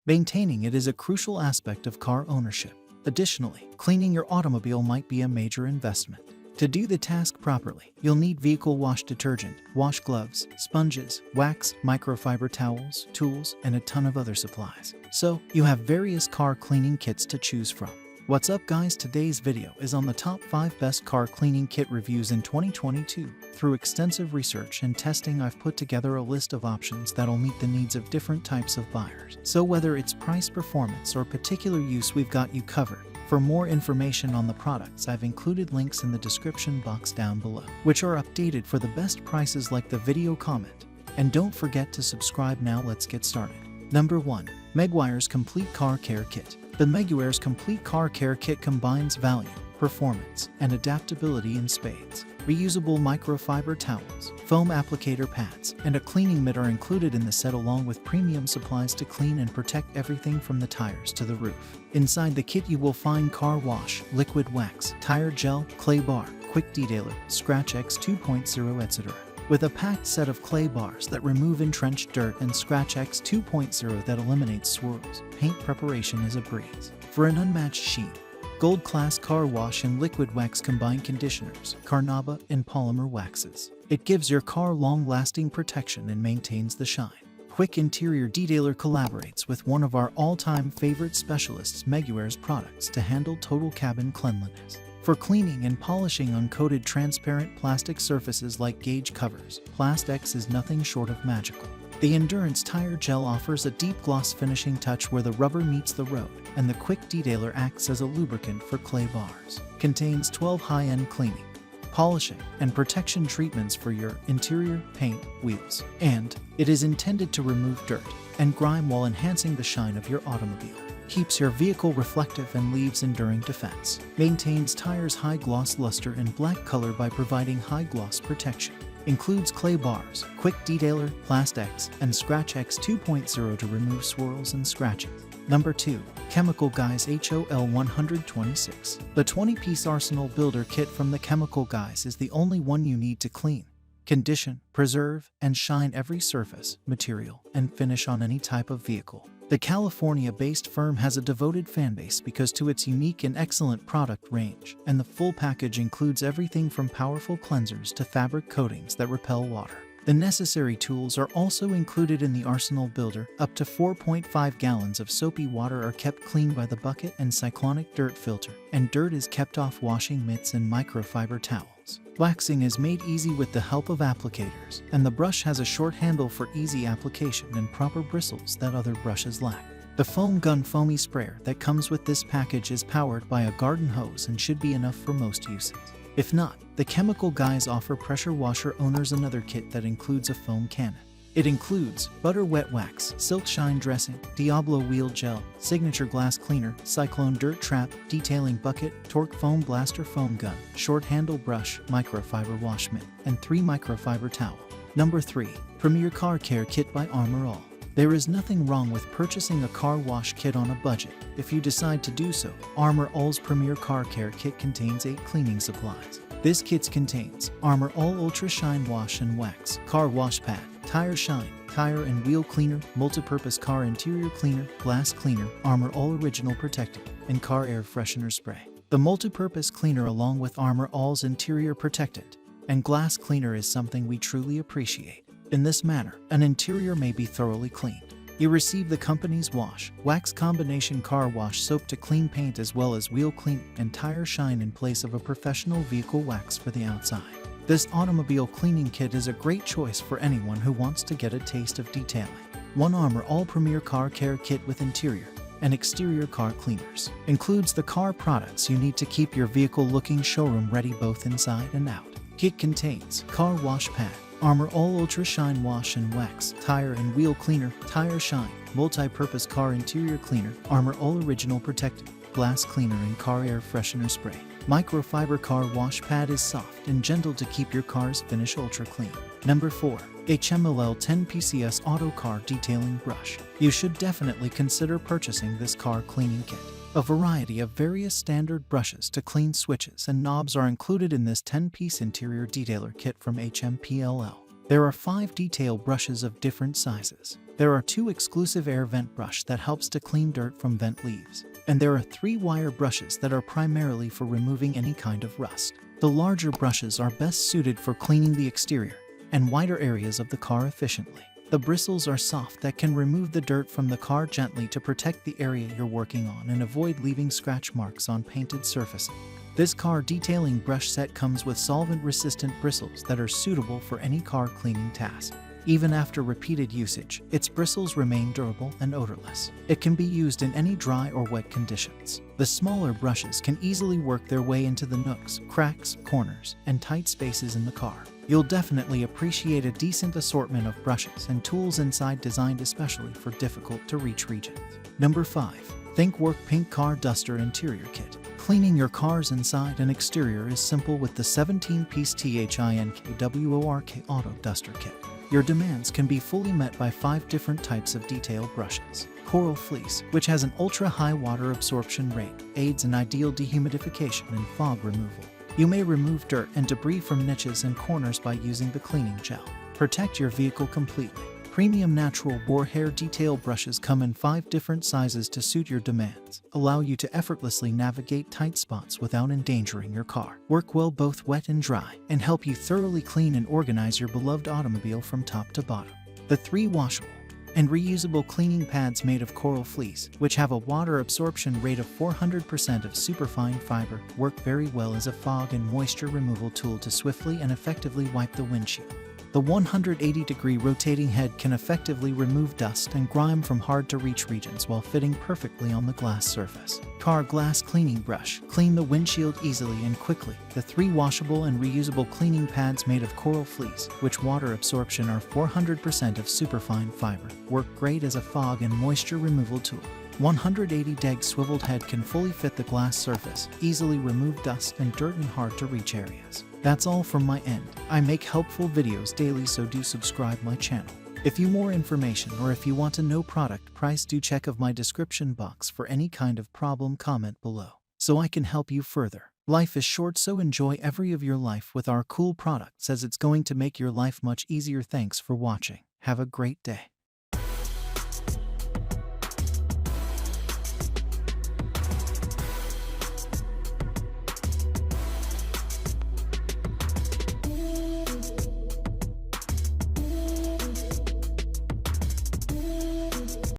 Maintaining it is a crucial aspect of car ownership. Additionally, cleaning your automobile might be a major investment. To do the task properly, you'll need vehicle wash detergent, wash gloves, sponges, wax, microfiber towels, tools, and a ton of other supplies. So, you have various car cleaning kits to choose from. What's up guys, today's video is on the top 5 best car cleaning kit reviews in 2022. Through extensive research and testing, I've put together a list of options that'll meet the needs of different types of buyers. So whether it's price, performance, or particular use, we've got you covered. For more information on the products, I've included links in the description box down below, which are updated for the best prices. Like the video, comment, and don't forget to subscribe. Now let's get started. Number 1. Meguiars Complete Car Care Kit. The Meguiars Complete Car Care Kit combines value, performance, and adaptability in spades. Reusable microfiber towels, foam applicator pads, and a cleaning mitt are included in the set, along with premium supplies to clean and protect everything from the tires to the roof. Inside the kit you will find car wash, liquid wax, tire gel, clay bar, quick detailer, Scratch X 2.0, etc. With a packed set of clay bars that remove entrenched dirt and Scratch X 2.0 that eliminates swirls, paint preparation is a breeze. For an unmatched sheen, Gold Class Car Wash and Liquid Wax combine conditioners, carnauba, and polymer waxes. It gives your car long-lasting protection and maintains the shine. Quick Interior Detailer collaborates with one of our all-time favorite specialists, Meguiars products, to handle total cabin cleanliness. For cleaning and polishing uncoated transparent plastic surfaces like gauge covers, Plast-X is nothing short of magical. The Endurance Tire Gel offers a deep gloss finishing touch where the rubber meets the road, and the Quick Detailer acts as a lubricant for clay bars. Contains 12 high-end cleaning, polishing, and protection treatments for your interior, paint, wheels, and it is intended to remove dirt and grime while enhancing the shine of your automobile. Keeps your vehicle reflective and leaves enduring defense. Maintains tires' high gloss luster and black color by providing high gloss protection. Includes clay bars, Quick Detailer, Plast-X, and Scratch X 2.0 to remove swirls and scratches. Number 2. Chemical Guys HOL 126. The 20-piece Arsenal Builder Kit from the Chemical Guys is the only one you need to clean, condition, preserve, and shine every surface, material, and finish on any type of vehicle. The California-based firm has a devoted fanbase because to its unique and excellent product range, and the full package includes everything from powerful cleansers to fabric coatings that repel water. The necessary tools are also included in the Arsenal Builder. Up to 4.5 gallons of soapy water are kept clean by the bucket and cyclonic dirt filter, and dirt is kept off washing mitts and microfiber towels. Waxing is made easy with the help of applicators, and the brush has a short handle for easy application and proper bristles that other brushes lack. The foam gun foamy sprayer that comes with this package is powered by a garden hose and should be enough for most uses. If not, the Chemical Guys offer pressure washer owners another kit that includes a foam cannon. It includes butter wet wax, silk shine dressing, Diablo wheel gel, signature glass cleaner, cyclone dirt trap, detailing bucket, torque foam blaster foam gun, short handle brush, microfiber wash mitt, and 3 microfiber towel. Number 3. Premier Car Care Kit by Armor All. There is nothing wrong with purchasing a car wash kit on a budget. If you decide to do so, Armor All's Premier Car Care Kit contains 8 cleaning supplies. This kit contains Armor All Ultra Shine Wash and Wax, Car Wash Pad, Tire Shine, Tire and Wheel Cleaner, Multipurpose Car Interior Cleaner, Glass Cleaner, Armor All Original Protectant, and Car Air Freshener Spray. The multipurpose cleaner along with Armor All's Interior Protectant and Glass Cleaner is something we truly appreciate. In this manner, an interior may be thoroughly cleaned. You receive the company's wash, wax combination car wash soap to clean paint, as well as wheel cleaning and tire shine in place of a professional vehicle wax for the outside. This automobile cleaning kit is a great choice for anyone who wants to get a taste of detailing. One Armor All Premier Car Care Kit with interior and exterior car cleaners. Includes the car products you need to keep your vehicle looking showroom ready both inside and out. Kit contains car wash pad, Armor All Ultra Shine Wash and Wax, Tire and Wheel Cleaner, Tire Shine, Multi-Purpose Car Interior Cleaner, Armor All Original Protectant, Glass Cleaner and Car Air Freshener Spray. Microfiber Car Wash Pad is soft and gentle to keep your car's finish ultra clean. Number 4. HMOL 10 PCS Auto Car Detailing Brush. You should definitely consider purchasing this car cleaning kit. A variety of various standard brushes to clean switches and knobs are included in this 10-piece interior detailer kit from HMPLL. There are 5 detail brushes of different sizes. There are 2 exclusive air vent brush that helps to clean dirt from vent leaves. And there are 3 wire brushes that are primarily for removing any kind of rust. The larger brushes are best suited for cleaning the exterior and wider areas of the car efficiently. The bristles are soft that can remove the dirt from the car gently to protect the area you're working on and avoid leaving scratch marks on painted surfaces. This car detailing brush set comes with solvent-resistant bristles that are suitable for any car cleaning task. Even after repeated usage, its bristles remain durable and odorless. It can be used in any dry or wet conditions. The smaller brushes can easily work their way into the nooks, cracks, corners, and tight spaces in the car. You'll definitely appreciate a decent assortment of brushes and tools inside, designed especially for difficult-to-reach regions. Number 5. THINKWORK Pink Car Duster Interior Kit. Cleaning your car's inside and exterior is simple with the 17-piece THINKWORK Auto Duster Kit. Your demands can be fully met by 5 different types of detail brushes. Coral Fleece, which has an ultra-high water absorption rate, aids in ideal dehumidification and fog removal. You may remove dirt and debris from niches and corners by using the cleaning gel. Protect your vehicle completely. Premium natural boar hair detail brushes come in 5 different sizes to suit your demands, allow you to effortlessly navigate tight spots without endangering your car. Work well both wet and dry, and help you thoroughly clean and organize your beloved automobile from top to bottom. The 3 washable and reusable cleaning pads made of coral fleece, which have a water absorption rate of 400% of superfine fiber, work very well as a fog and moisture removal tool to swiftly and effectively wipe the windshield. The 180-degree rotating head can effectively remove dust and grime from hard-to-reach regions while fitting perfectly on the glass surface. Car glass cleaning brush. Clean the windshield easily and quickly. The 3 washable and reusable cleaning pads made of coral fleece, which water absorption are 400% of superfine fiber, work great as a fog and moisture removal tool. 180-deg swiveled head can fully fit the glass surface, easily remove dust and dirt in hard-to-reach areas. That's all from my end. I make helpful videos daily, so do subscribe my channel. If you more information or if you want to know product price, do check of my description box for any kind of problem, comment below, so I can help you further. Life is short, so enjoy every of your life with our cool products, as it's going to make your life much easier. Thanks for watching. Have a great day.